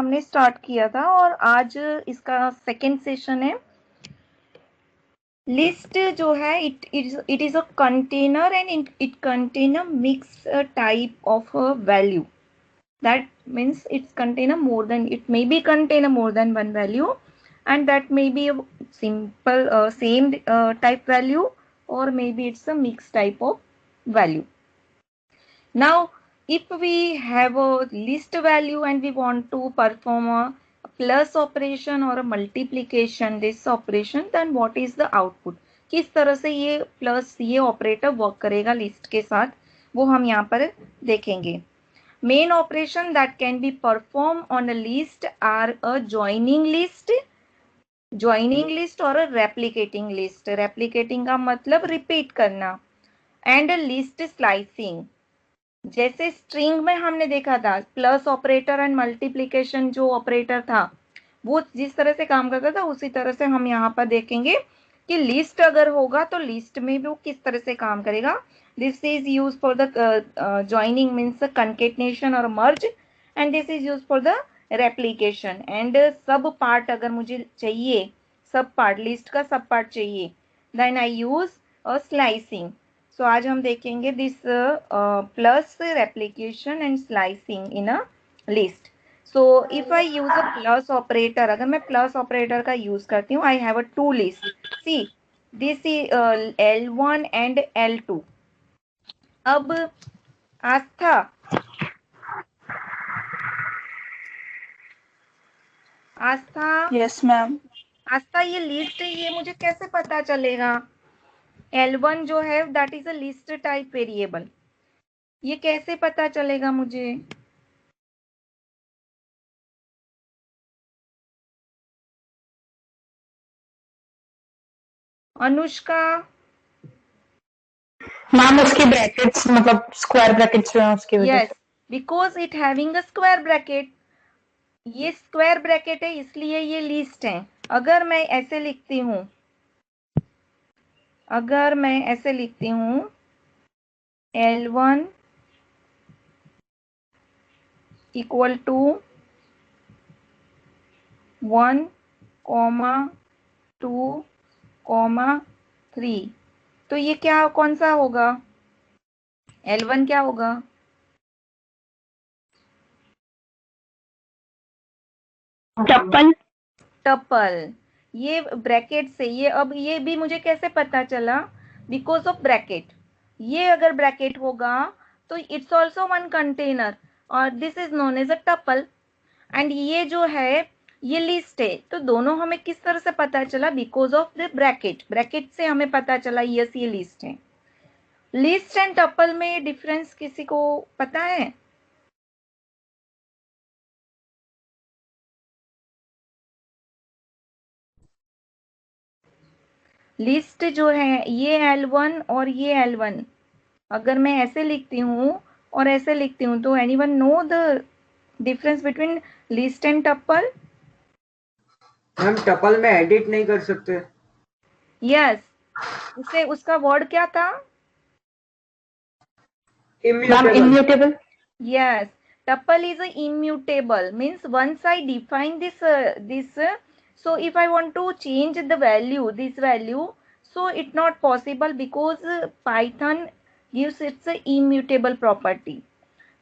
हमने स्टार्ट किया था और आज इसका सेकेंड सेशन है। लिस्ट जो है it is a container and it contain a mix type of value. That means it's contain a more than, it may be contain a more than one value, and that may be a simple same type value, or maybe it's a mixed type of value. Now if we have a list value and we want to perform a plus operation or a multiplication this operation, then what is the output? किस तरह से ये plus ये operator work करेगा list के साथ, वो हम यहाँ पर देखेंगे. Main operation that can be performed on a list are a joining list or a replicating list. Replicating का मतलब repeat करना. And a list slicing. जैसे string में हमने देखा था प्लस ऑपरेटर एंड मल्टीप्लीकेशन जो ऑपरेटर था वो जिस तरह से काम करता था उसी तरह से हम यहाँ पर देखेंगे कि लिस्ट अगर होगा तो लिस्ट में भी वो किस तरह से काम करेगा. This is used for the joining, means the concatenation or merge, and this is used for the replication. And सब part अगर मुझे चाहिए, सब part list का सब part चाहिए, then I use a slicing. So आज हम देखेंगे this plus replication and slicing in a list. So if I use a plus operator, अगर मैं plus operator का use करती हूँ, I have a two list. See, this is L1 and L2. अब आस्था yes ma'am. आस्था ये list ये मुझे कैसे पता चलेगा? L1 जो है that is a list type variable, ये कैसे पता चलेगा मुझे? अनुष्का मैम उसके ब्रैकेट्स मतलब स्क्वायर ब्रैकेट्स जो हैं उसकी वजह से. Because it having a square bracket, ये स्क्वायर ब्रैकेट है इसलिए ये लिस्ट है. अगर मैं ऐसे लिखती हूँ L1 इक्वल टू 1, 2, 3, तो ये क्या कौन सा होगा? L1 क्या होगा? टपल. ये ब्रैकेट से ये, अब ये भी मुझे कैसे पता चला? Because of bracket. ये अगर ब्रैकेट होगा तो इट्स ऑल्सो वन कंटेनर और this is known as a tuple. And ये जो है ये लिस्ट है, तो दोनों हमें किस तरह से पता चला? Because of the bracket. Bracket से हमें पता चला यस ये लिस्ट है. लिस्ट एंड टपल में डिफरेंस किसी को पता है? लिस्ट जो है ये L1 और ये L1, अगर मैं ऐसे लिखती हूँ और ऐसे लिखती हूँ तो anyone know the difference between list and tuple? हम टपल में एडिट नहीं कर सकते. यस. उसे उसका वर्ड क्या था? immutable. Yes, tuple is a immutable, means once I define this so if I want to change the value, this value, so it's not possible because Python gives its a immutable property.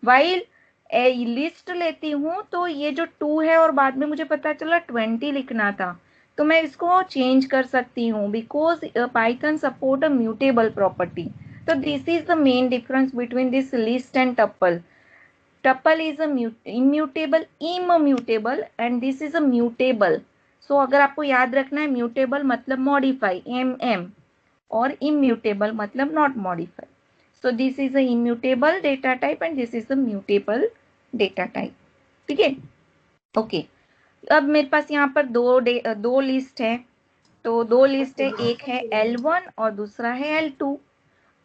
While list लेती हूँ तो ये जो 2 है और बाद में मुझे पता चला 20 लिखना था, तो मैं इसको चेंज कर सकती हूँ because Python support a mutable property. So this is the main difference between this list and tuple. Tuple is a immutable and this is a mutable. So अगर आपको याद रखना है mutable मतलब modify mm और immutable मतलब not modify. So this is a immutable data type and this is a mutable data type. ठीक है? ओके. अब मेरे पास यहाँ पर दो लिस्ट है, तो दो लिस्ट है, एक है L1 और दूसरा है L2.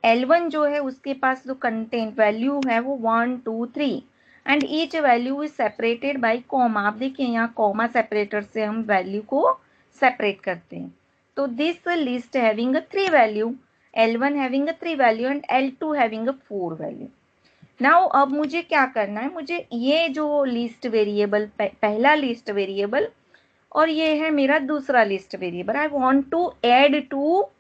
L1 जो है उसके पास जो कंटेंट वैल्यू है वो 1, 2, 3 and each value is separated by comma. आप देखिए यहाँ कॉमा सेपरेटर से हम वैल्यू को सेपरेट करते हैं. तो this list having a 3 value, L1 having a 3 value and L2 having a 4 value. Now अब मुझे क्या करना है, मुझे ये जो लिस्ट वेरिएबल पहला लिस्ट वेरिएबल और ये है मेरा दूसरा list variable, I want to add two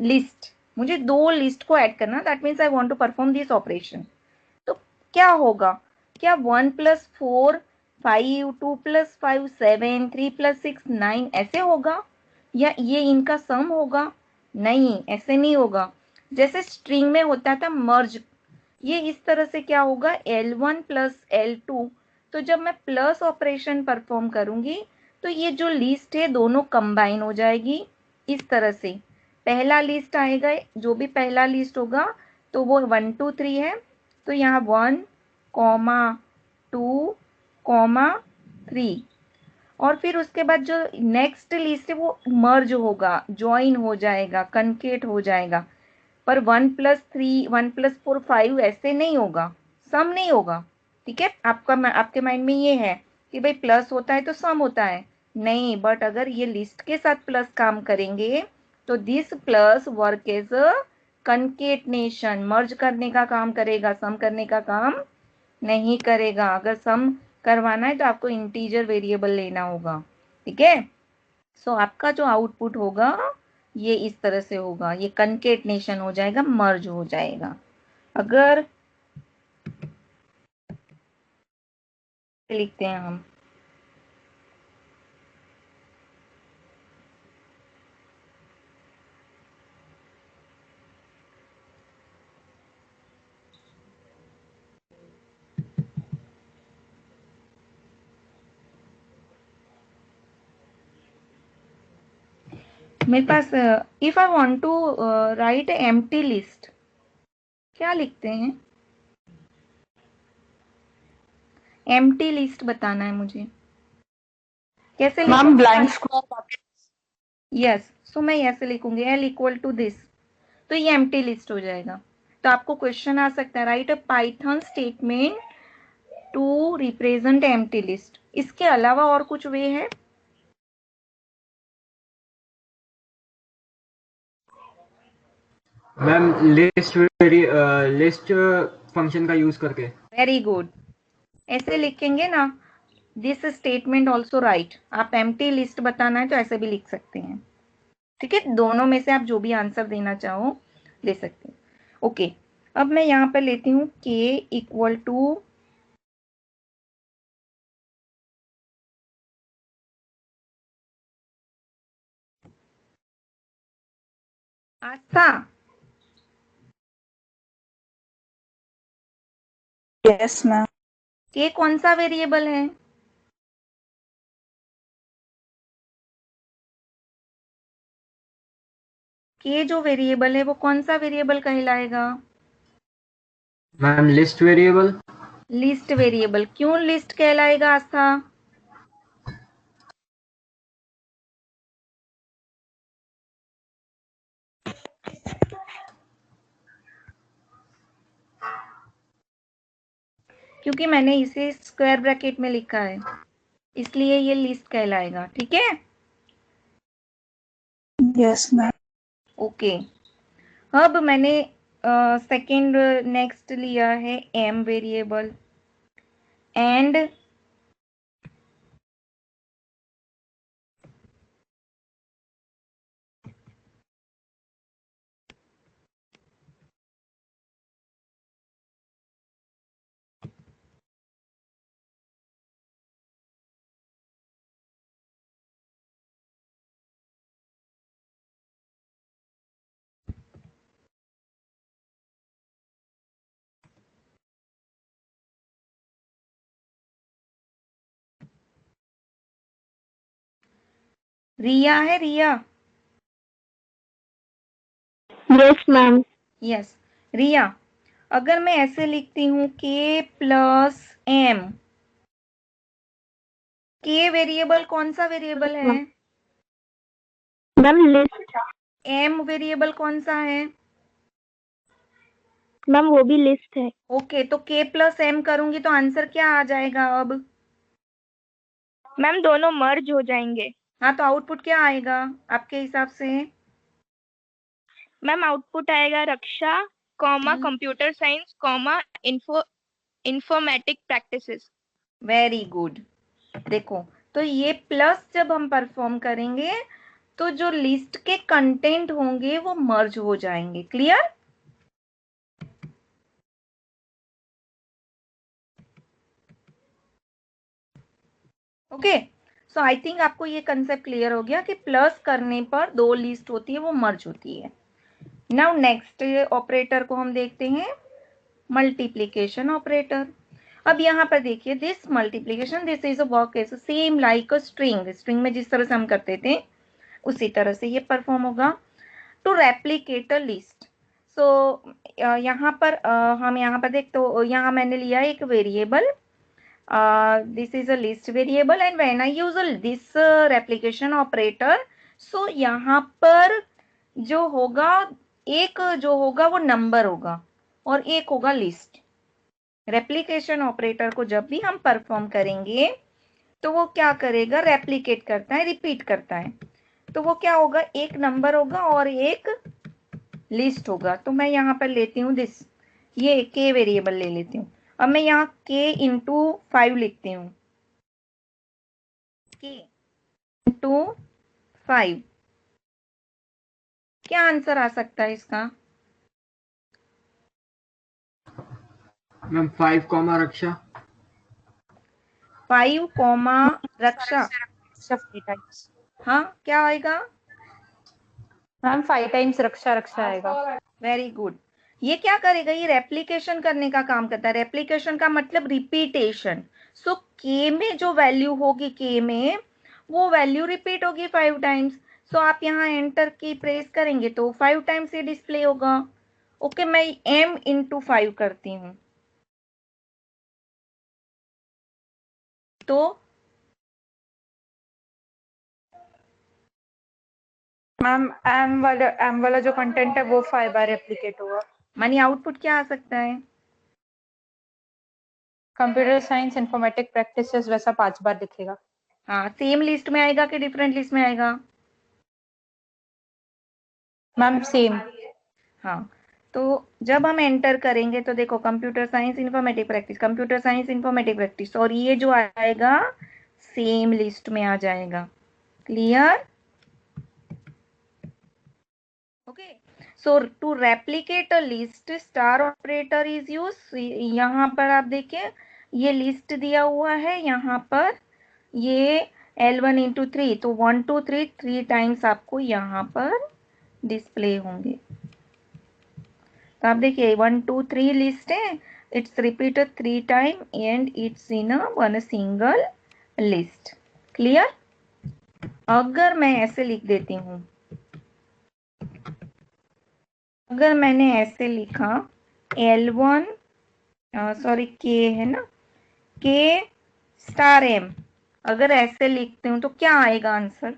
list, मुझे दो लिस्ट को ऐड करना, that means I want to perform this operation. तो क्या होगा, क्या 1 + 4 5, 2 + 5 7, 3 + 6 9 ऐसे होगा, या ये इनका सम होगा? नहीं, ऐसे नहीं होगा। जैसे स्ट्रिंग में होता था मर्ज, ये इस तरह से क्या होगा, L1 + L2। तो जब मैं प्लस ऑपरेशन परफॉर्म करूंगी तो ये जो लिस्ट है दोनों कंबाइन हो जाएगी इस तरह से। पहला लिस्ट आएगा, जो भी पहला लिस्ट होगा तो वो 1 2 3 है, तो यहाँ 1, 2, 3, और फिर उसके बाद जो नेक्स्ट लिस्ट है वो मर्ज होगा, ज्वाइन हो जाएगा, कनकेट हो जाएगा। पर 1 + 3, 1 + 4 5 ऐसे नहीं होगा, सम नहीं होगा। ठीक है, आपके माइंड में ये है कि भाई प्लस होता है तो सम होता है, नहीं, बट अगर ये लिस्ट के साथ प्लस काम करेंगे तो this plus work as a concatenation, merge करने का काम करेगा, सम करने का काम नहीं करेगा। अगर सम करवाना है तो आपको इंटीजर वेरिएबल लेना होगा। ठीक है, सो आपका जो आउटपुट होगा ये इस तरह से होगा, ये कनकेटनेशन हो जाएगा, मर्ज हो जाएगा। अगर लिखते हैं हम, मेरे पास if I want to write empty list, क्या लिखते हैं? एम्प्टी लिस्ट बताना है मुझे, कैसे मैम लिखूंगी? Blank square brackets. यस, सो मैं ऐसे लिखूंगी L = दिस, तो ये एम्प्टी लिस्ट हो जाएगा। तो आपको क्वेश्चन आ सकता है, write a Python statement to represent empty list. इसके अलावा और कुछ वे है? मैम लिस्ट फंक्शन का यूज करके। वेरी गुड, ऐसे लिखेंगे ना, दिस स्टेटमेंट ऑल्सो राइट। आप एम्प्टी लिस्ट बताना है तो ऐसे भी लिख सकते हैं। ठीक है, दोनों में से आप जो भी आंसर देना चाहो दे सकते हैं। ओके, अब मैं यहाँ पर लेती हूँ k = Aastha. Yes ma'am. k कौन सा वेरिएबल है? k जो वेरिएबल है वो कौन सा वेरिएबल कहलाएगा? Ma'am list variable. List variable. क्यों लिस्ट कहलाएगा आस्था? क्योंकि मैंने इसे स्क्वायर ब्रैकेट में लिखा है, इसलिए ये लिस्ट कहलाएगा। ठीक है, यस मैम। ओके। अब मैंने सेकंड नेक्स्ट लिया है m वेरिएबल, एंड रिया है, Riya. Yes ma'am. Yes, Riya, अगर मैं ऐसे लिखती हूँ k + m, k वेरिएबल कौन सा वेरिएबल है? Ma'am list. m वेरिएबल कौन सा है? मैम वो भी लिस्ट है। ओके, तो k + m करूंगी तो आंसर क्या आ जाएगा अब? मैम दोनों मर्ज हो जाएंगे। हाँ, तो आउटपुट क्या आएगा आपके हिसाब से? मैम आउटपुट आएगा Raksha comma computer science comma informatic practices. Very good. देखो, तो ये प्लस जब हम परफॉर्म करेंगे तो जो लिस्ट के कंटेंट होंगे वो मर्ज हो जाएंगे। Clear? Okay, so I think आपको ये कंसेप्ट क्लियर हो गया कि प्लस करने पर दो लिस्ट होती है वो मर्ज होती है। नाउ नेक्स्ट ऑपरेटर को हम देखते हैं, मल्टीप्लीकेशन ऑपरेटर। अब यहाँ पर देखिए, this multiplication this is a work is same like a string. String में जिस तरह से हम करते थे उसी तरह से ये परफॉर्म होगा। टू रेप्लीकेट अ लिस्ट, सो यहाँ पर हम यहाँ पर देख, तो यहाँ मैंने लिया एक variable, this is a list variable and when I use this replication operator, so यहाँ पर जो होगा, एक जो होगा वो नंबर होगा और एक होगा लिस्ट। रेप्लिकेशन ऑपरेटर को जब भी हम परफॉर्म करेंगे तो वो क्या करेगा, रेप्लिकेट करता है, रिपीट करता है। तो वो क्या होगा, एक नंबर होगा और एक लिस्ट होगा। तो मैं यहाँ पर लेती हूँ दिस, ये के वेरिएबल ले लेती हूँ। अब मैं यहाँ k इंटू 5 लिखती हूँ, k इंटू 5। क्या आंसर आ सकता है इसका? मैम 5 कॉमा रक्षा। 5 कॉमा रक्षा। टाइम्स हाँ, क्या आएगा? मैम 5 टाइम्स रक्षा रक्षा आएगा। Very good. ये क्या करेगा, ये रेप्लिकेशन करने का काम करता है। रेप्लिकेशन का मतलब रिपीटेशन। सो k में जो वैल्यू होगी, k में वो वैल्यू रिपीट होगी 5 टाइम्स। सो आप यहाँ एंटर की प्रेस करेंगे तो 5 टाइम्स ये डिस्प्ले होगा। ओके, मैं m इंटू 5 करती हूँ तो मैम एम वाला जो कंटेंट है वो 5 बार रेप्लिकेट होगा। मानी आउटपुट क्या आ सकता है? कंप्यूटर साइंस इंफॉर्मेटिक प्रैक्टिसेस वैसा 5 बार दिखेगा। हाँ, सेम लिस्ट में आएगा कि डिफरेंट लिस्ट में आएगा? Ma'am same. हाँ, तो जब हम एंटर करेंगे तो देखो, computer science informatic practice, computer science informatic practice, और ये जो आएगा सेम लिस्ट में आ जाएगा। Clear? Okay, so to replicate a list star operator is use. यहाँ पर आप देखिए, ये लिस्ट दिया हुआ है, यहाँ पर ये L1 इंटू 3, तो 1 2 3 3 टाइम्स आपको यहाँ पर डिस्प्ले होंगे। तो आप देखिए 1 2 3 लिस्ट है, it's repeated 3 time and it's in one single list. Clear? अगर मैं ऐसे लिख देती हूँ, अगर मैंने ऐसे लिखा L1 सॉरी k है ना, k स्टार m, अगर ऐसे लिखते हूँ तो क्या आएगा आंसर?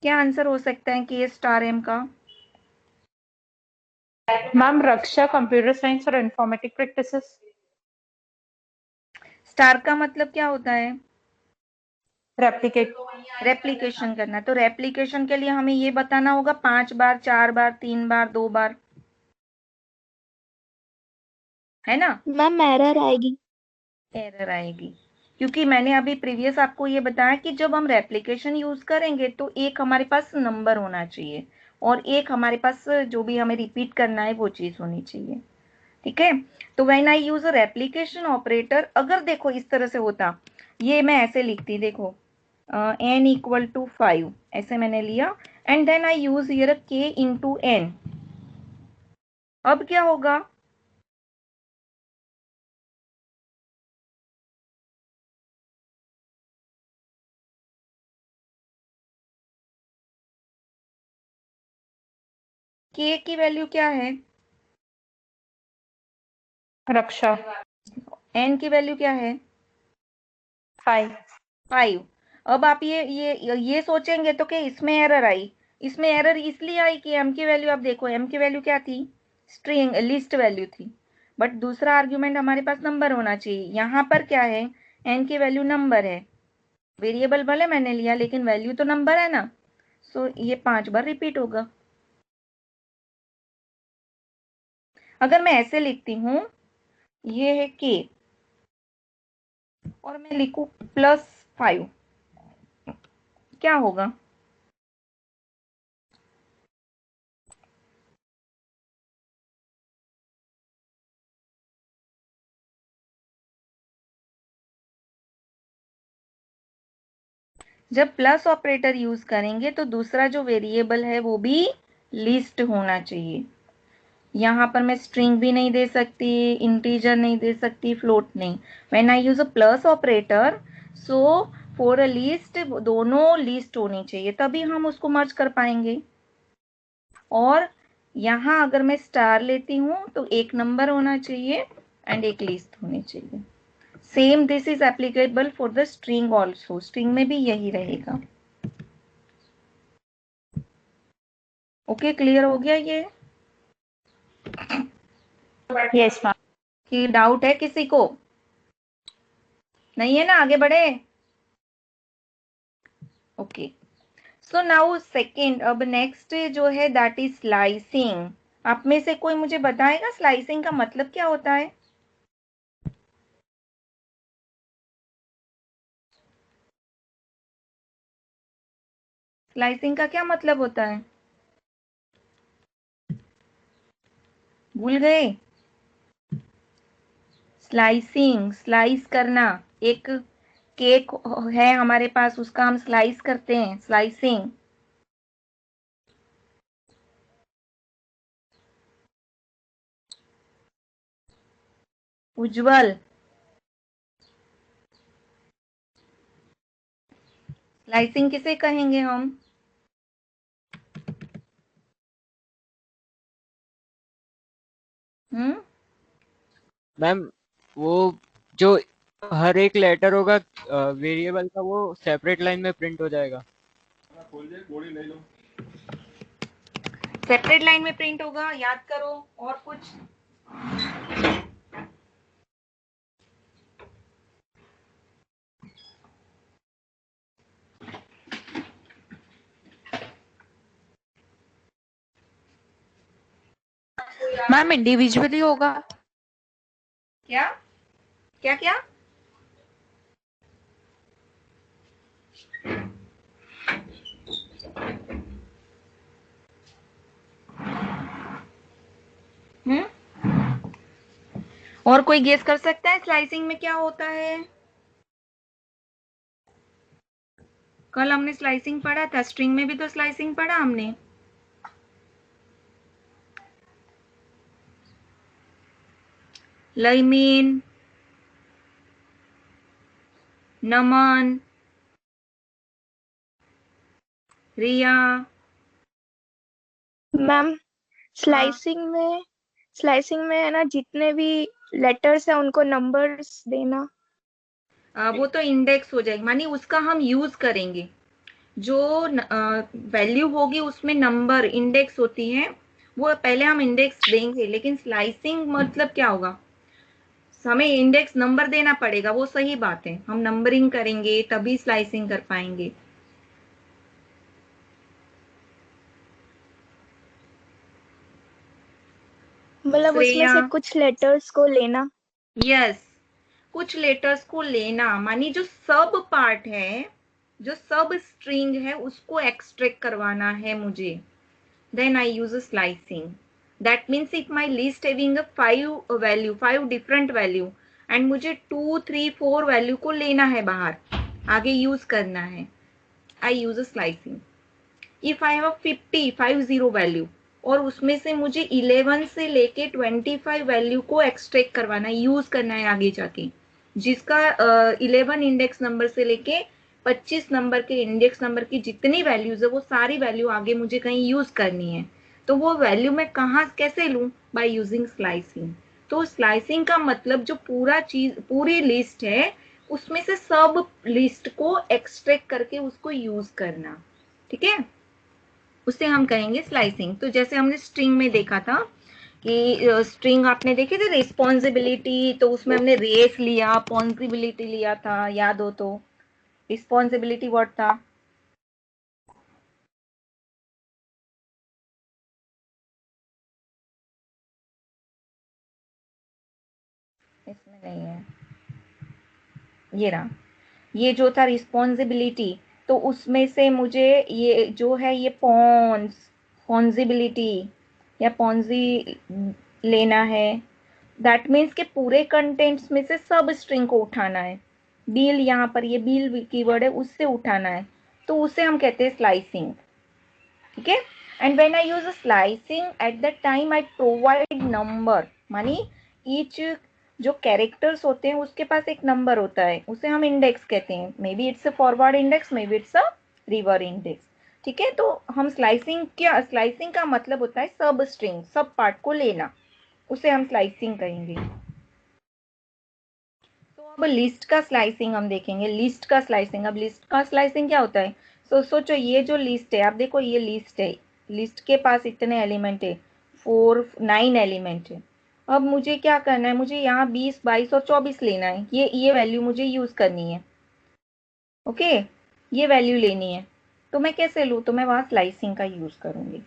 क्या आंसर हो सकता है k स्टार m का? मैम रक्षा, कंप्यूटर साइंस और इंफॉर्मेटिक प्रैक्टिसेस। स्टार का मतलब क्या होता है? रेप्लिकेट। रेप्लिकेशन करना। तो रेप्लिकेशन के लिए हमें ये बताना होगा 5 बार, 4 बार, 3 बार, 2 बार, है ना? मैम एरर आएगी। एरर आएगी, क्योंकि मैंने अभी प्रीवियस आपको ये बताया कि जब हम रेप्लिकेशन यूज करेंगे तो एक हमारे पास नंबर होना चाहिए और एक हमारे पास जो भी हमें रिपीट करना है वो चीज होनी चाहिए। ठीक है, तो when I use a replication operator, अगर देखो इस तरह से होता, ये मैं ऐसे लिखती, देखो n इक्वल टू 5 ऐसे मैंने लिया and then I use here k into n। अब क्या होगा, k की वैल्यू क्या है, रक्षा। n की वैल्यू क्या है, 5। अब आप ये सोचेंगे तो कि इसमें एरर आई। इसमें एरर इसलिए आई कि m की वैल्यू, आप देखो m की वैल्यू क्या थी, स्ट्रिंग लिस्ट वैल्यू थी, बट दूसरा आर्ग्यूमेंट हमारे पास नंबर होना चाहिए। यहाँ पर क्या है, n की वैल्यू नंबर है, वेरिएबल भले मैंने लिया लेकिन वैल्यू तो नंबर है ना, सो ये 5 बार रिपीट होगा। अगर मैं ऐसे लिखती हूं, ये है k और मैं लिखूं +5, क्या होगा? जब प्लस ऑपरेटर यूज करेंगे तो दूसरा जो वेरिएबल है वो भी लिस्ट होना चाहिए। यहाँ पर मैं स्ट्रिंग भी नहीं दे सकती, इंटीजर नहीं दे सकती, फ्लोट नहीं। When I use a plus operator, so for a list दोनों लिस्ट होनी चाहिए, तभी हम उसको मर्ज कर पाएंगे। और यहाँ अगर मैं स्टार लेती हूँ तो एक नंबर होना चाहिए एंड एक लिस्ट होनी चाहिए। Same this is applicable for the string also, string में भी यही रहेगा। ओके, क्लियर हो गया ये? Yes ma'am. कि डाउट है किसी को? नहीं है ना? आगे बढ़े। ओके, सो नाउ सेकेंड, अब नेक्स्ट जो है दैट इज स्लाइसिंग। आप में से कोई मुझे बताएगा स्लाइसिंग का मतलब क्या होता है? स्लाइसिंग का क्या मतलब होता है? भूल गए? स्लाइसिंग, स्लाइस करना। एक केक है हमारे पास, उसका हम स्लाइस करते हैं, स्लाइसिंग। उज्जवल, स्लाइसिंग किसे कहेंगे हम? मैम वो जो हर एक लेटर होगा वेरिएबल का, वो सेपरेट लाइन में प्रिंट हो जाएगा। सेपरेट लाइन में प्रिंट होगा, याद करो। और कुछ? मैम इंडिविजुअली होगा। क्या क्या क्या? और कोई गेस कर सकता है स्लाइसिंग में क्या होता है? कल हमने स्लाइसिंग पढ़ा था, स्ट्रिंग में भी तो स्लाइसिंग पढ़ा हमने। लईमीन, नमन, रिया। मैम स्लाइसिंग में है ना, जितने भी लेटर्स है उनको नंबर्स देना। वो तो इंडेक्स हो जाएगी, मानी उसका हम यूज करेंगे। जो वैल्यू होगी उसमें नंबर इंडेक्स होती है, वो पहले हम इंडेक्स देंगे। लेकिन स्लाइसिंग मतलब क्या होगा? हमें इंडेक्स नंबर देना पड़ेगा, वो सही बात है। हम नंबरिंग करेंगे तभी स्लाइसिंग कर पाएंगे। मतलब उसमें से कुछ लेटर्स को लेना। यस, कुछ लेटर्स को लेना, मानी जो सब पार्ट है, जो सब स्ट्रिंग है, उसको एक्सट्रैक्ट करवाना है मुझे। Then I use slicing. That means if my list having 5 different value and मुझे 2, 3, 4 वैल्यू को लेना है बाहर, आगे यूज करना है, I use slicing. If I have 50 value और उसमें से मुझे 11 से लेके 25 वैल्यू को एक्सट्रैक्ट करवाना है, यूज करना है आगे जाके, जिसका 11 इंडेक्स नंबर से लेके 25 नंबर के इंडेक्स नंबर की जितनी वैल्यूज है वो सारी वैल्यू आगे मुझे कहीं यूज करनी है। तो वो वैल्यू मैं कहाँ कैसे लूं? By using slicing. तो स्लाइसिंग का मतलब जो पूरी लिस्ट है उसमें से सब लिस्ट को एक्सट्रैक्ट करके उसको यूज करना। ठीक है, उसे हम कहेंगे स्लाइसिंग। तो जैसे हमने स्ट्रिंग में देखा था कि स्ट्रिंग आपने देखे थे रिस्पॉन्सिबिलिटी, तो उसमें हमने रेस लिया, पॉन्सिबिलिटी लिया था, याद हो तो। रिस्पॉन्सिबिलिटी वर्ड था, इसमें नहीं है, ये रहा, ये जो था रिस्पॉन्सिबिलिटी, तो उसमें से मुझे ये जो है ये पॉन्सिबिलिटी या पॉन्जी लेना है। दैट मीन्स के पूरे कंटेंट्स में से सब स्ट्रिंग को उठाना है। बील, यहाँ पर ये बील कीवर्ड है, उससे उठाना है, तो उसे हम कहते हैं स्लाइसिंग। ठीक है। And when I use slicing at the time I provide number, मानी ईच जो कैरेक्टर्स होते हैं उसके पास एक नंबर होता है, उसे हम इंडेक्स कहते हैं। May be it's a forward index, may be it's a river index. ठीक है। तो हम स्लाइसिंग का मतलब होता है सब स्ट्रिंग, सब पार्ट को लेना, उसे हम स्लाइसिंग कहेंगे। तो अब लिस्ट का स्लाइसिंग हम देखेंगे। लिस्ट का स्लाइसिंग, अब लिस्ट का स्लाइसिंग क्या होता है? सोचो ये जो लिस्ट है, आप देखो ये लिस्ट है, लिस्ट के पास इतने एलिमेंट है, 9 एलिमेंट है। अब मुझे क्या करना है, मुझे यहाँ 20, 22 और 24 लेना है, ये वैल्यू मुझे यूज करनी है। ओके, ये वैल्यू लेनी है, तो मैं कैसे लूँ? तो मैं वहां स्लाइसिंग का यूज करूंगी।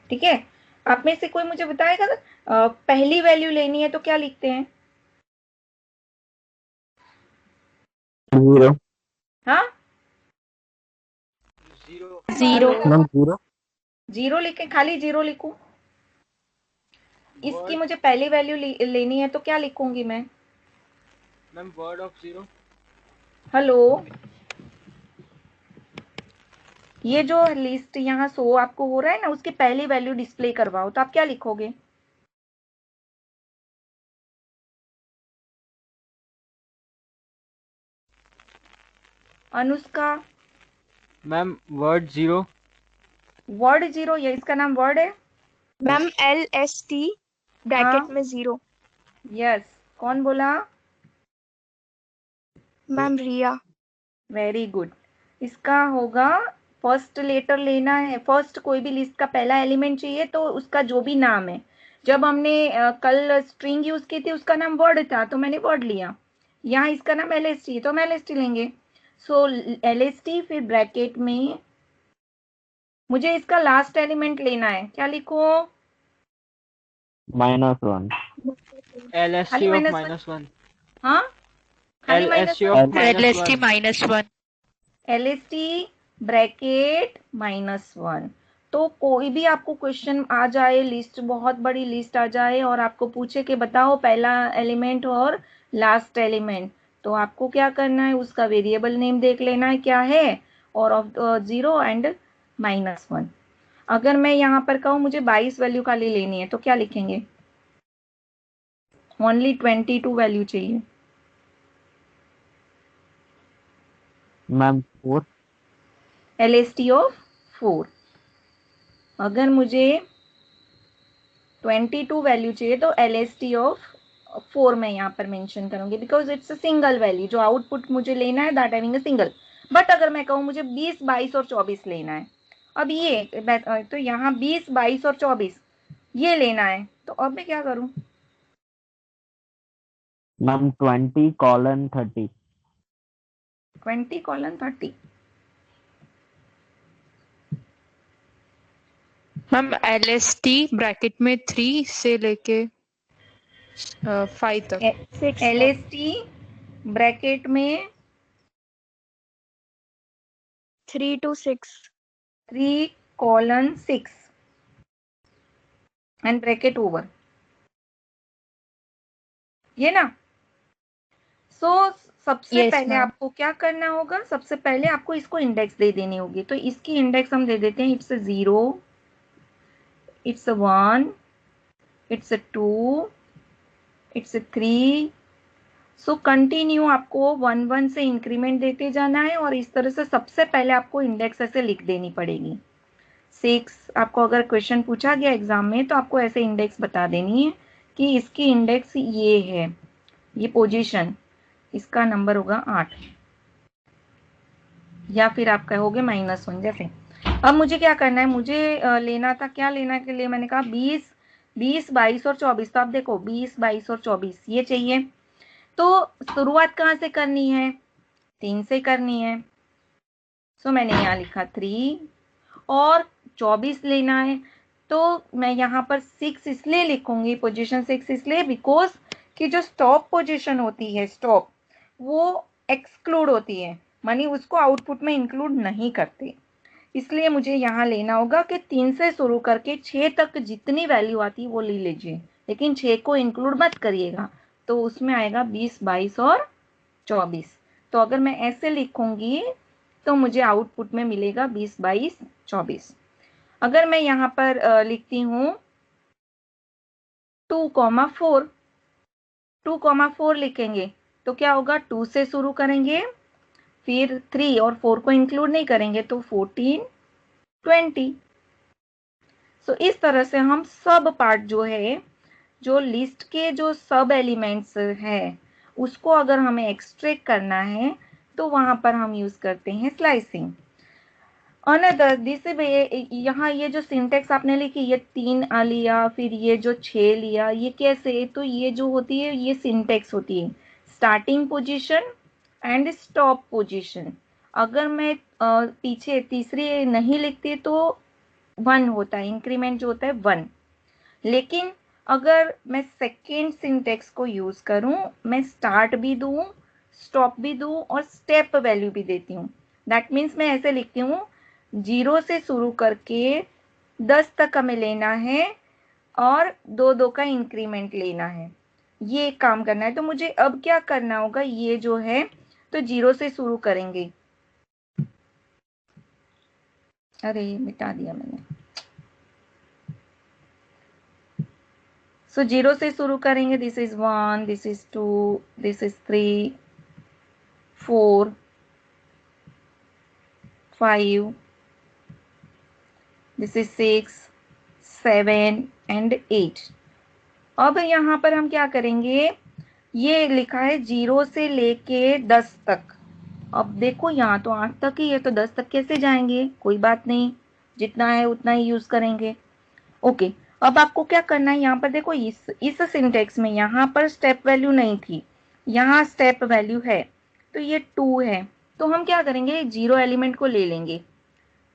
ठीक है। आप में से कोई मुझे बताएगा पहली वैल्यू लेनी है तो क्या लिखते हैं? 0 हाँ, 0 मैम 0 जीरो लिखे, खाली जीरो लिखूं? इसकी वर्ड मुझे पहली वैल्यू लेनी है तो क्या लिखूंगी मैं? Ma'am word of 0। हेलो, ये जो लिस्ट यहाँ शो आपको हो रहा है ना, उसकी पहली वैल्यू डिस्प्ले करवाओ, तो आप क्या लिखोगे? Anushka, ma'am word 0। वर्ड 0, ये इसका नाम वर्ड है? मैम LST ब्रैकेट में 0। यस, कौन बोला? मैम रिया। Very good. इसका होगा फर्स्ट लेटर लेना है, फर्स्ट कोई भी लिस्ट का पहला एलिमेंट चाहिए तो उसका जो भी नाम है। जब हमने कल स्ट्रिंग यूज की थी उसका नाम वर्ड था, तो मैंने वर्ड लिया। यहाँ इसका नाम LST है तो हम LST लेंगे। सो LST, फिर ब्रैकेट में मुझे इसका लास्ट एलिमेंट लेना है, क्या लिखो? -1 LST खाली ऑफ -1। -1। हाँ, खाली LST -1। Of LST -1। -1। LST bracket -1। तो कोई भी आपको क्वेश्चन आ जाए, लिस्ट बहुत बड़ी लिस्ट आ जाए और आपको पूछे कि बताओ पहला एलिमेंट और लास्ट एलिमेंट, तो आपको क्या करना है, उसका वेरिएबल नेम देख लेना है क्या है, और ऑफ 0 एंड -1। अगर मैं यहाँ पर कहूँ मुझे 22 वैल्यू खाली लेनी है तो क्या लिखेंगे? ओनली 22 वैल्यू चाहिए। Ma'am 4 LST of 4। अगर मुझे 22 वैल्यू चाहिए तो LST ऑफ 4 मैं यहाँ पर मेंशन करूंगी, because it's a single value, जो आउटपुट मुझे लेना है that having a single. But अगर मैं कहूँ मुझे 20, 22 और 24 लेना है, अब ये तो यहाँ 20, 22 और 24 ये लेना है, तो अब मैं क्या करूं? मैम 20:30 20:30। मैम LST ब्रैकेट में 3 से लेके 5 तक। 6 LST ब्रैकेट में 3 to 6। 3:6 एंड ब्रैकेट ओवर, ये ना। सो सबसे Yes, पहले ma'am. आपको क्या करना होगा, सबसे पहले आपको इसको इंडेक्स दे देनी होगी। तो इसकी इंडेक्स हम दे देते हैं, it's a 0, it's a 1, it's a 2, it's a 3। So continue आपको 1 1 से इंक्रीमेंट देते जाना है, और इस तरह से सबसे पहले आपको इंडेक्स ऐसे लिख देनी पड़ेगी। 6, आपको अगर क्वेश्चन पूछा गया एग्जाम में तो आपको ऐसे इंडेक्स बता देनी है कि इसकी इंडेक्स ये है, ये पोजीशन, इसका नंबर होगा 8, या फिर आप कहोगे -1 जैसे। अब मुझे क्या करना है, मुझे लेना था, क्या लेना के लिए मैंने कहा 20, 20, 22 और 24। तो आप देखो 20, 22 और 24 ये चाहिए। तो शुरुआत कहाँ से करनी है? 3 से करनी है। सो मैंने यहाँ लिखा 3 और 24 लेना है। तो मैं यहाँ पर 6 इसलिए लिखूंगी, पोजीशन 6 इसलिए बिकॉज कि जो स्टॉप पोजीशन होती है, स्टॉप, वो एक्सक्लूड होती है, मानी उसको आउटपुट में इंक्लूड नहीं करते। इसलिए मुझे यहाँ लेना होगा कि 3 से शुरू करके 6 तक जितनी वैल्यू आती है वो ले लीजिए, लेकिन 6 को इंक्लूड मत करिएगा। तो उसमें आएगा 20, 22 और 24। तो अगर मैं ऐसे लिखूंगी तो मुझे आउटपुट में मिलेगा 20, 22, 24। अगर मैं यहाँ पर लिखती हूँ 2,4, 2,4 लिखेंगे तो क्या होगा? 2 से शुरू करेंगे, फिर 3 और 4 को इंक्लूड नहीं करेंगे तो 14, 20। सो इस तरह से हम सब पार्ट जो है, जो लिस्ट के जो सब एलिमेंट्स है, उसको अगर हमें एक्सट्रैक्ट करना है तो वहां पर हम यूज करते हैं स्लाइसिंग। अनदर दिस, यहाँ ये जो सिंटेक्स आपने लिखी, ये 3 लिया, फिर ये जो 6 लिया, ये कैसे? तो ये जो होती है ये सिंटेक्स होती है, starting position and stop position. अगर मैं पीछे तीसरी नहीं लिखती तो 1 होता है, इंक्रीमेंट जो होता है 1। लेकिन अगर मैं सेकेंड सिंटेक्स को यूज करूं, मैं स्टार्ट भी दूं, स्टॉप भी दूं और स्टेप वैल्यू भी देती हूँ। दैट मीन्स मैं ऐसे लिखती हूँ 0 से शुरू करके 10 तक हमें लेना है और 2 का इंक्रीमेंट लेना है, ये काम करना है। तो मुझे अब क्या करना होगा, ये जो है तो 0 से शुरू करेंगे। अरे मिटा दिया मैंने। सो 0 से शुरू करेंगे, this is 1, this is 2, this is 3, 4, 5, this is 6, 7 and 8। अब यहाँ पर हम क्या करेंगे, ये लिखा है 0 से लेके 10 तक। अब देखो यहाँ तो 8 तक ही है, तो 10 तक कैसे जाएंगे? कोई बात नहीं, जितना है उतना ही यूज करेंगे। ओके, अब आपको क्या करना है, यहाँ पर देखो इस सिंटेक्स में यहाँ पर स्टेप वैल्यू नहीं थी, यहाँ स्टेप वैल्यू है, तो ये 2 है। तो हम क्या करेंगे, 0 एलिमेंट को ले लेंगे,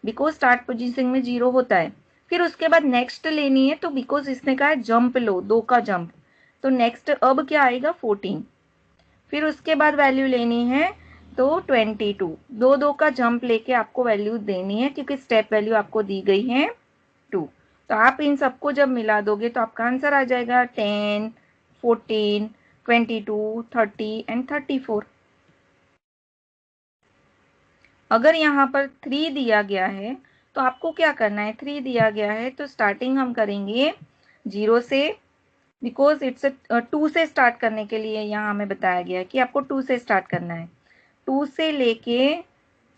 बिकॉज स्टार्ट पोजीशन में 0 होता है। फिर उसके बाद नेक्स्ट लेनी है, तो बिकॉज इसने कहा है जंप लो, 2 का जंप, तो नेक्स्ट अब क्या आएगा 14। फिर उसके बाद वैल्यू लेनी है तो 22, 2 का जंप लेके आपको वैल्यू देनी है, क्योंकि स्टेप वैल्यू आपको दी गई है 2। तो आप इन सबको जब मिला दोगे तो आपका आंसर आ जाएगा 10, 14, 22, 30 एंड 34। अगर यहाँ पर 3 दिया गया है तो आपको क्या करना है, 3 दिया गया है तो स्टार्टिंग हम करेंगे 0 से, बिकॉज इट्स 2 से स्टार्ट करने के लिए यहाँ हमें बताया गया है कि आपको 2 से स्टार्ट करना है। 2 से लेके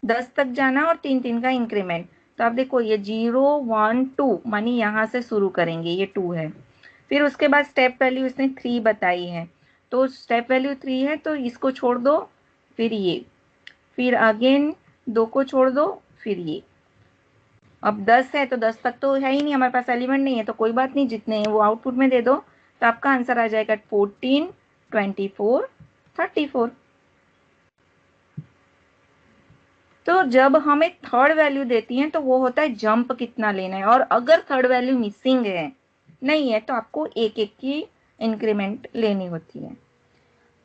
10 तक जाना और 3 का इंक्रीमेंट। तो आप देखो ये 0, 1, 2, मानी यहाँ से शुरू करेंगे, ये 2 है। फिर उसके बाद स्टेप वैल्यू इसने 3 बताई है, तो स्टेप वैल्यू 3 है तो इसको छोड़ दो, फिर ये, फिर अगेन 2 को छोड़ दो, फिर ये। अब 10 है तो 10 तक तो है ही नहीं, हमारे पास एलिमेंट नहीं है, तो कोई बात नहीं, जितने हैं वो आउटपुट में दे दो। तो आपका आंसर आ जाएगा 14, 24, 34। तो जब हमें थर्ड वैल्यू देती है तो वो होता है जंप कितना लेना है, और अगर थर्ड वैल्यू मिसिंग है, नहीं है, तो आपको एक एक की इंक्रीमेंट लेनी होती है।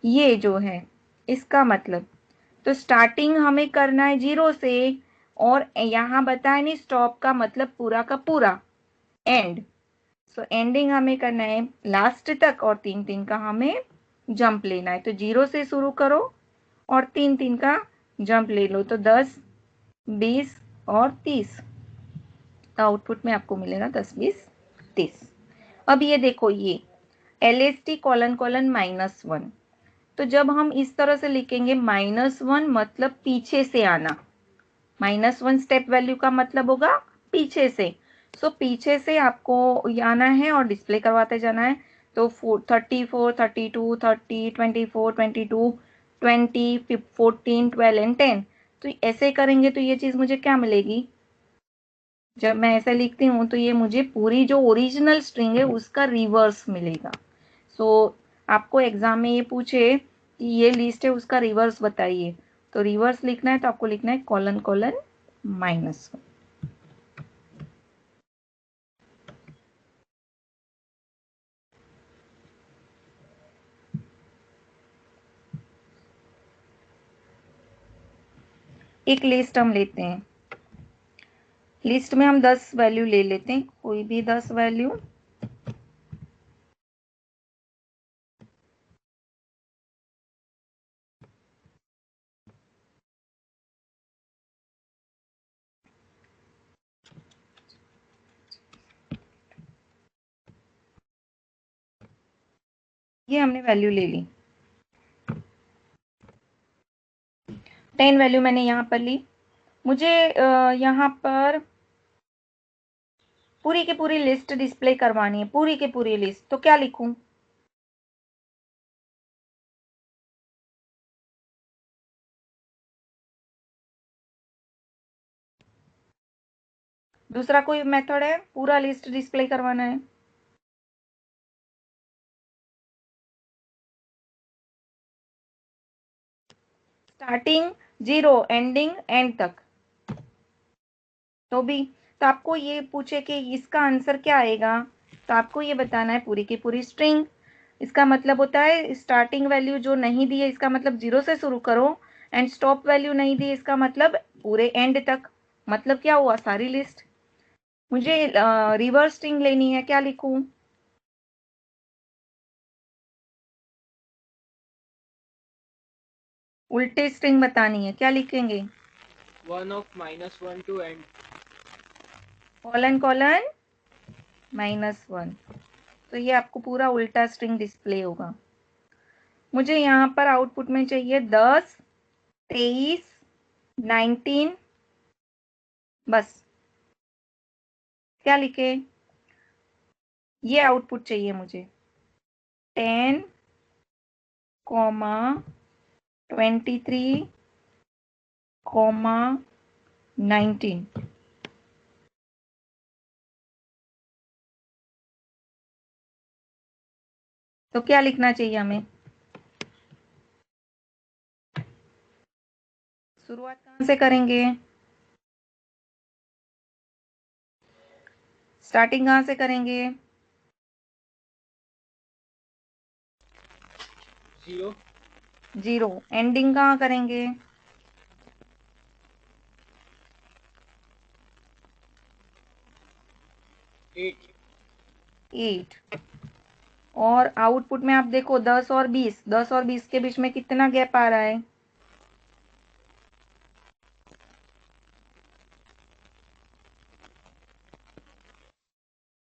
ये जो है इसका मतलब, तो स्टार्टिंग हमें करना है 0 से, और यहाँ बताया नहीं स्टॉप का मतलब पूरा का पूरा एंड। सो एंडिंग हमें करना है लास्ट तक, और 3 का हमें जंप लेना है। तो 0 से शुरू करो और 3 का जंप ले लो, तो 10, 20 और 30। आउटपुट में आपको मिलेगा 10, 20, 30। अब ये देखो, ये LST कोलन कोलन -1। तो जब हम इस तरह से लिखेंगे -1 मतलब पीछे से आना, -1 स्टेप वैल्यू का मतलब होगा पीछे से। सो पीछे से आपको आना है और डिस्प्ले करवाते जाना है। तो 34, 32, 30, 24, 22, 20, 14, 12 एंड 10। तो ऐसे करेंगे तो ये चीज मुझे क्या मिलेगी, जब मैं ऐसे लिखती हूँ तो ये मुझे पूरी जो ओरिजिनल स्ट्रिंग है उसका रिवर्स मिलेगा। सो आपको एग्जाम में ये पूछे कि ये लिस्ट है उसका रिवर्स बताइए, तो रिवर्स लिखना है तो आपको लिखना है कॉलन कॉलन माइनस। एक लिस्ट हम लेते हैं, लिस्ट में हम 10 वैल्यू ले लेते हैं, कोई भी 10 वैल्यू। ये हमने वैल्यू ले ली, 10 वैल्यू मैंने यहाँ पर ली। मुझे यहाँ पर पूरी की पूरी लिस्ट डिस्प्ले करवानी है, पूरी की पूरी लिस्ट, तो क्या लिखूं? दूसरा कोई मेथड है? पूरा लिस्ट डिस्प्ले करवाना है। स्टार्टिंग 0 एंडिंग एंड तक, तो भी तो आपको ये पूछे कि इसका आंसर क्या आएगा, तो आपको ये बताना है पूरी की पूरी स्ट्रिंग। इसका मतलब होता है स्टार्टिंग वैल्यू जो नहीं दी है इसका मतलब 0 से शुरू करो, एंड स्टॉप वैल्यू नहीं दी इसका मतलब पूरे एंड तक। मतलब क्या हुआ? सारी लिस्ट। मुझे रिवर्स स्ट्रिंग लेनी है, क्या लिखूं? उल्टे स्ट्रिंग बतानी है, क्या लिखेंगे? 1 of -1 to end। Colon colon -1। तो ये आपको पूरा उल्टा स्ट्रिंग डिस्प्ले होगा। मुझे यहाँ पर आउटपुट में चाहिए 10, 23, 19, बस। क्या लिखे? ये आउटपुट चाहिए मुझे, 10, 23, 19। तो क्या लिखना चाहिए हमें? शुरुआत कहाँ से करेंगे? स्टार्टिंग कहाँ से करेंगे? 0। एंडिंग कहाँ करेंगे? 8। और आउटपुट में आप देखो 10 और 20, 10 और 20 के बीच में कितना गैप आ रहा है?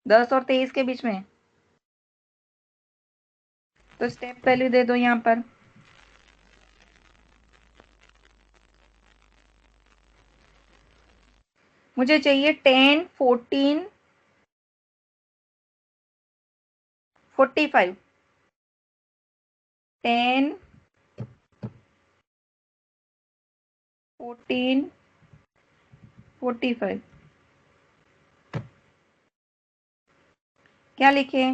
10 और 23 के बीच में। तो स्टेप वैल्यू दे दो यहाँ पर। मुझे चाहिए 10, 14, 45। 10, 14, 45। क्या लिखे?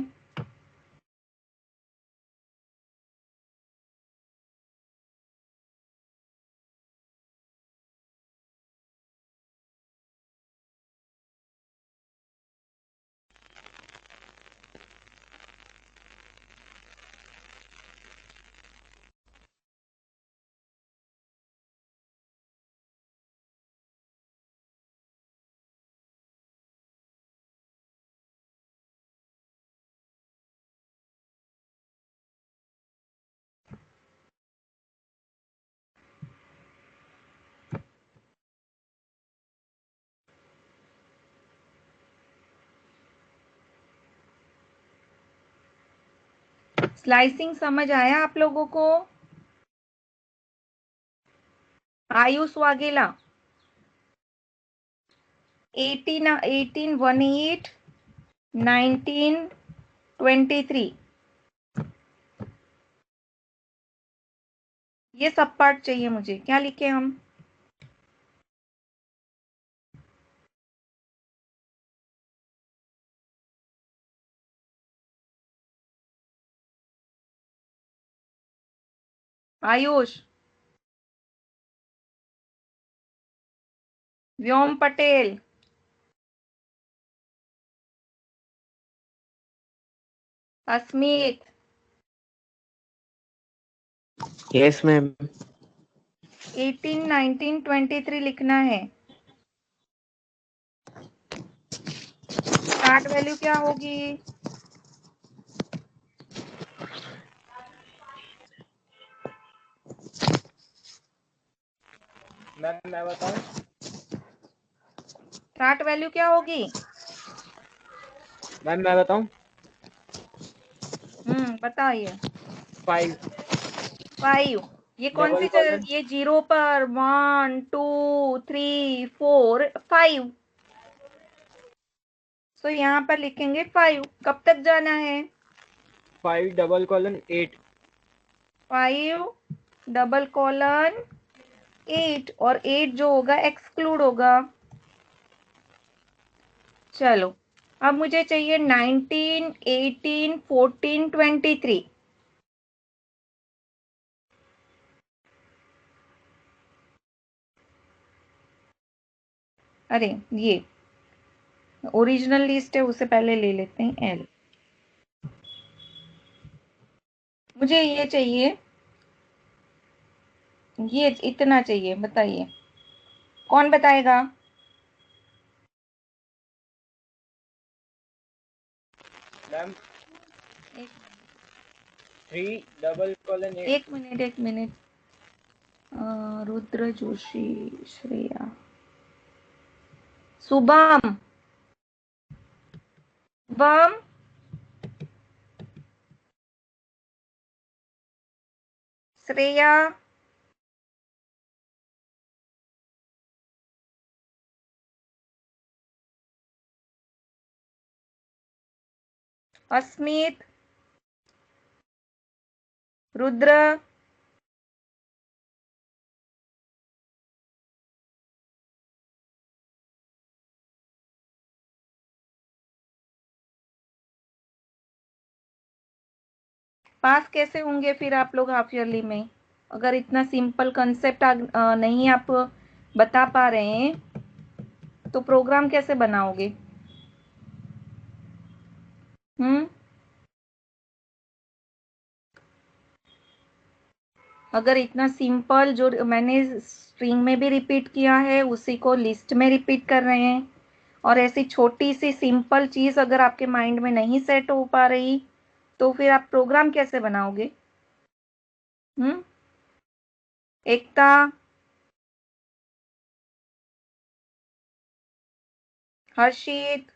स्लाइसिंग समझ आया आप लोगों को? आयुष वाघेला 18, 18, 19, 23, ये सब पार्ट चाहिए मुझे। क्या लिखे हम? आयुष, व्योम पटेल, अस्मित, यस मैम। 18, 19, 23 लिखना है। स्टार्ट वैल्यू क्या होगी? मैम मैं बताऊं? स्टार्ट वैल्यू क्या होगी? मैम मैं बताऊं? बताइए। 5 5। ये कौन सी डबल कॉलन। ये 0 पर 1 2 3 4 5। तो यहाँ पर लिखेंगे 5। कब तक जाना है? 5 डबल कॉलन 8। 5 डबल कॉलन 8, और 8 जो होगा एक्सक्लूड होगा। चलो, अब मुझे चाहिए 19, 18, 14, 23। अरे ये ओरिजिनल लिस्ट है, उसे पहले ले लेते हैं। एल, मुझे ये चाहिए, ये इतना चाहिए। बताइए, कौन बताएगा? Ma'am 3 double colon 8। एक मिनट। रुद्र जोशी, श्रेया, शुभम, शुभम, श्रेया, अस्मित, रुद्र, पास कैसे होंगे फिर आप लोग हाफ ईयरली में, अगर इतना सिंपल कंसेप्ट नहीं आप बता पा रहे हैं तो प्रोग्राम कैसे बनाओगे? अगर इतना सिंपल जो मैंने स्ट्रिंग में भी रिपीट किया है उसी को लिस्ट में रिपीट कर रहे हैं, और ऐसी छोटी सी सिंपल चीज अगर आपके माइंड में नहीं सेट हो पा रही तो फिर आप प्रोग्राम कैसे बनाओगे? एकता, हर्षित,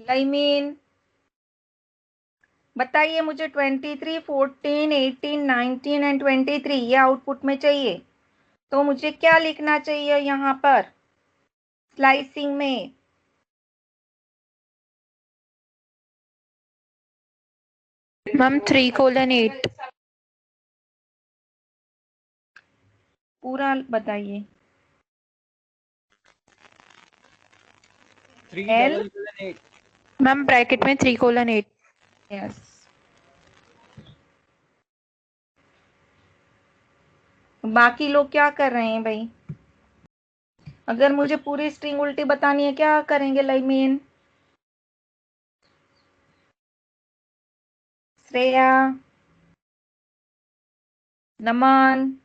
लैमीन, बताइए मुझे 23, 14, 18, 19 एंड 23 ये आउटपुट में चाहिए, तो मुझे क्या लिखना चाहिए यहाँ पर स्लाइसिंग में? मैम 3:8। पूरा बताइए। 3 L, double colon 8। Ma'am bracket में 3:8। यस। बाकी लोग क्या कर रहे हैं भाई? अगर मुझे पूरी स्ट्रिंग उल्टी बतानी है क्या करेंगे? लैमीन, श्रेया, नमन,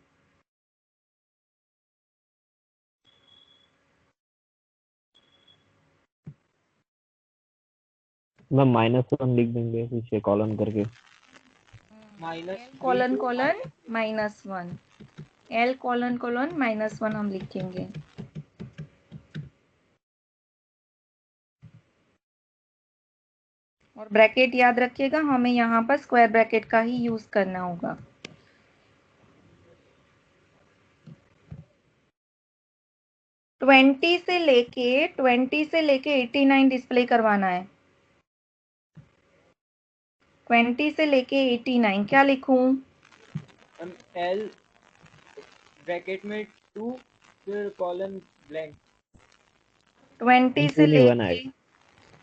मैं -1 लिख देंगे पीछे कॉलन करके। Minus colon colon -1, L colon colon -1 हम लिखेंगे। और ब्रैकेट याद रखिएगा, हमें यहाँ पर स्क्वायर ब्रैकेट का ही यूज करना होगा। ट्वेंटी से लेके 89 डिस्प्ले करवाना है। 20 से लेके 89 क्या लिखूं? एल ब्रैकेट में 2 फिर कॉलन ब्लैंक। 20 से लेके,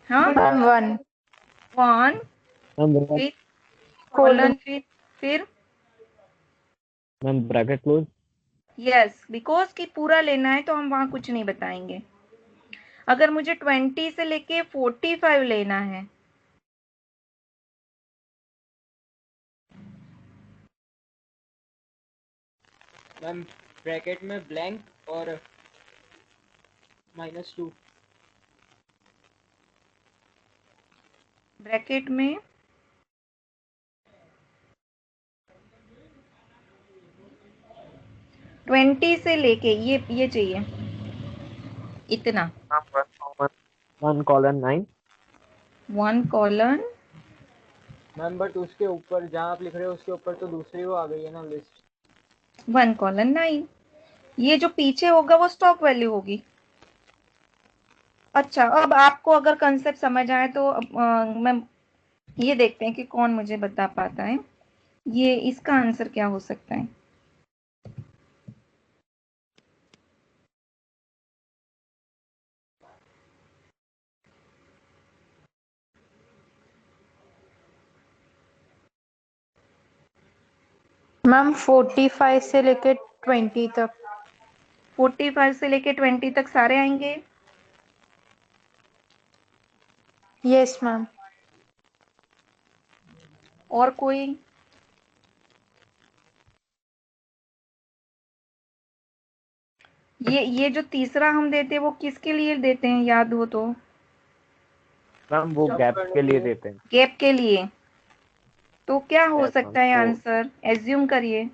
हाँ, मैम 1। 1 मैम फिर कॉलन, फिर ma'am bracket close. Yes, because कि पूरा लेना है तो हम वहां कुछ नहीं बताएंगे। अगर मुझे 20 से लेके 45 लेना है, मैम ब्रैकेट में ब्लैंक और -2। ब्रैकेट में ट्वेंटी से लेके ये चाहिए इतना। 1 कॉलन 9। 1 कॉलन, मैम बट उसके ऊपर जहाँ आप लिख रहे हो उसके ऊपर तो दूसरी वो आ गई है ना लिस्ट। 1 कॉलन 9। ये जो पीछे होगा वो स्टॉक वैल्यू होगी। अच्छा, अब आपको अगर कंसेप्ट समझ आए तो मैं ये देखते हैं कि कौन मुझे बता पाता है ये इसका आंसर क्या हो सकता है। मैम 45 से लेके 20 तक। 45 से लेके 20 तक सारे आएंगे। Yes ma'am. और कोई? ये जो तीसरा हम देते हैं वो किसके लिए देते हैं, याद हो तो? मैम वो गैप के लिए देते हैं। गैप के लिए। तो क्या हो Yes, सकता ma'am. है तो आंसर, एज्यूम करिए।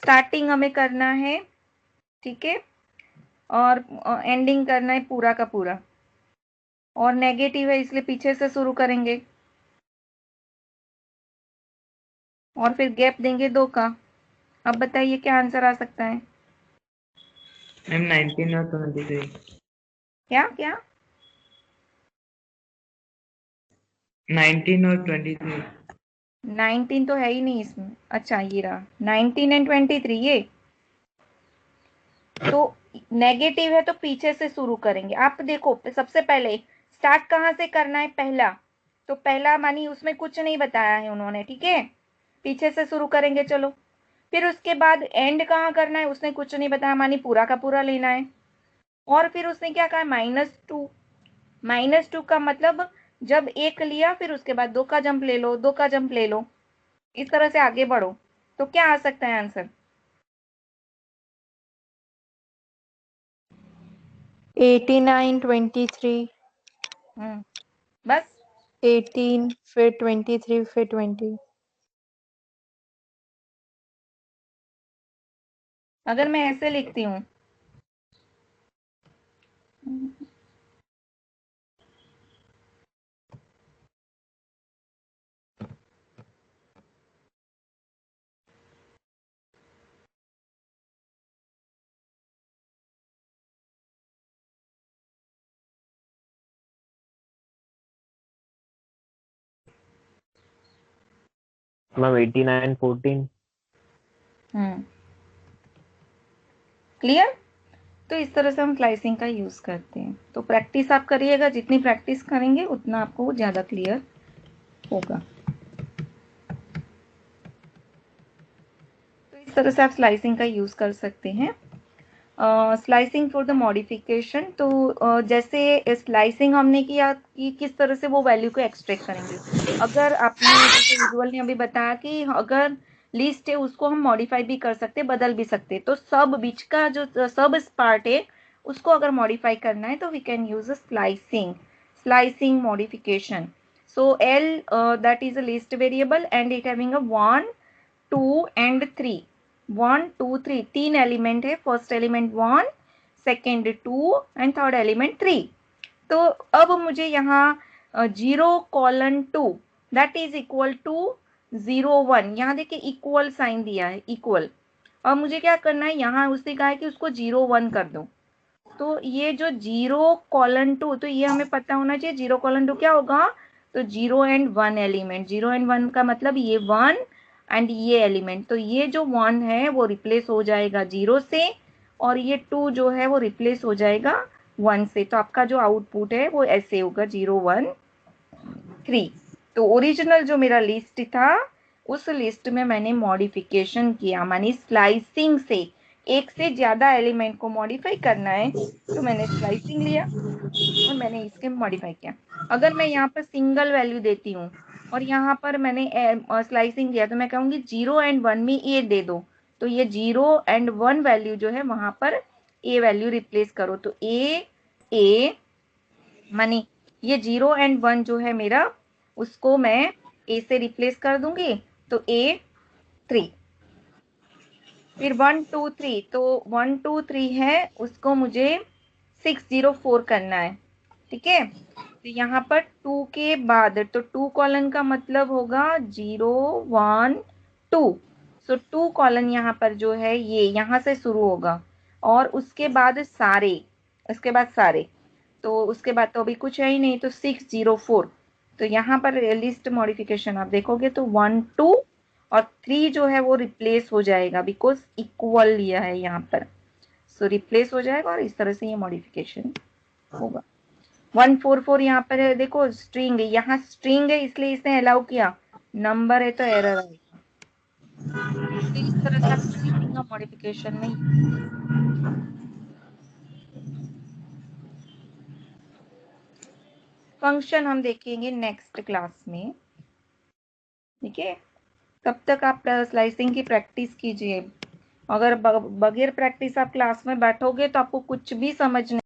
स्टार्टिंग हमें करना है, ठीक है, और एंडिंग करना है पूरा का पूरा, और नेगेटिव है इसलिए पीछे से शुरू करेंगे और फिर गैप देंगे 2 का। अब बताइए क्या आंसर आ सकता है? मैम 19 और 23। क्या क्या? 19 और 23। 19 तो है ही नहीं इसमें। अच्छा, ये रहा 19 एंड 23। ये तो नेगेटिव है तो पीछे से शुरू करेंगे। आप देखो सबसे पहले स्टार्ट कहाँ से करना है, पहला, तो पहला मानी उसमें कुछ नहीं बताया है उन्होंने, ठीक है, पीछे से शुरू करेंगे चलो। फिर उसके बाद एंड कहाँ करना है, उसने कुछ नहीं बताया, मानी पूरा का पूरा लेना है। और फिर उसने क्या कहा, -2। -2 का मतलब जब 1 लिया फिर उसके बाद 2 का जंप ले लो, 2 का जंप ले लो, इस तरह से आगे बढ़ो। तो क्या आ सकता है आंसर? 89 23 बस 18 फिर 23 फिर 20। अगर मैं ऐसे लिखती हूँ, मैम 89 14। क्लियर? तो इस तरह से हम स्लाइसिंग का यूज करते हैं। तो प्रैक्टिस आप करिएगा, जितनी प्रैक्टिस करेंगे उतना आपको ज्यादा क्लियर होगा। तो इस तरह से आप स्लाइसिंग का यूज कर सकते हैं। स्लाइसिंग फॉर द मॉडिफिकेशन, तो जैसे स्लाइसिंग हमने किया कि किस तरह से वो वैल्यू को एक्सट्रैक्ट करेंगे। अगर आपने जैसे विजुअल ने अभी बताया कि अगर लिस्ट है उसको हम मॉडिफाई भी कर सकते, बदल भी सकते, तो सब बीच का जो सब पार्ट है उसको अगर मॉडिफाई करना है तो we can use slicing modification. So L that is a list variable and it having a 1 2 and 3, 1 2 3 तीन एलिमेंट है, first element 1, second 2 and third element 3। तो अब मुझे यहाँ 0:2 दैट इज इक्वल टू 0:1, यहाँ देखिए इक्वल साइन दिया है, इक्वल। अब मुझे क्या करना है, यहाँ उसने कहा है कि उसको 0:1 कर दो। तो ये जो 0:2, तो ये हमें पता होना चाहिए 0:2 क्या होगा, तो 0 एंड 1 एलिमेंट, 0 एंड 1 का मतलब ये 1 एंड ये एलिमेंट, तो ये जो 1 है वो रिप्लेस हो जाएगा 0 से, और ये 2 जो है वो रिप्लेस हो जाएगा 1 से, तो आपका जो आउटपुट है वो ऐसे होगा 0 1 3। तो ओरिजिनल जो मेरा लिस्ट था उस लिस्ट में मैंने मॉडिफिकेशन किया, मानी स्लाइसिंग से एक से ज्यादा एलिमेंट को मॉडिफाई करना है तो मैंने स्लाइसिंग लिया और मैंने इसके मॉडिफाई किया। अगर मैं यहाँ पर सिंगल वैल्यू देती हूँ और यहाँ पर मैंने स्लाइसिंग दिया तो मैं कहूँगी 0 एंड 1 में ए दे दो, तो ये 0 एंड 1 वैल्यू जो है वहां पर ए वैल्यू रिप्लेस करो। तो ए मानी ये 0 एंड 1 जो है मेरा उसको मैं ए से रिप्लेस कर दूंगी, तो A 3। फिर 1 2 3, तो 1 2 3 है उसको मुझे 6 0 4 करना है, ठीक है। तो यहाँ पर 2 के बाद, तो 2 कॉलन का मतलब होगा 0 1 2, सो 2 कॉलन यहाँ पर जो है ये यहाँ से शुरू होगा और उसके बाद सारे, तो उसके बाद तो अभी कुछ है ही नहीं, तो 6 0 4। तो यहाँ पर लिस्ट मॉडिफिकेशन आप देखोगे तो 1 2 और 3 जो है वो रिप्लेस हो जाएगा बिकॉज इक्वल लिया है यहाँ पर, सो रिप्लेस हो जाएगा और इस तरह से ये मॉडिफिकेशन होगा। 1 4 4 यहाँ पर है, देखो स्ट्रिंग है, यहाँ स्ट्रिंग है इसलिए इसने अलाउ किया, नंबर है तो एरर आएगा। इस तरह से आप स्ट्रिंग का मॉडिफिकेशन में फंक्शन हम देखेंगे नेक्स्ट क्लास में, ठीक है। तब तक आप स्लाइसिंग की प्रैक्टिस कीजिए। अगर बगैर प्रैक्टिस आप क्लास में बैठोगे तो आपको कुछ भी समझ नहीं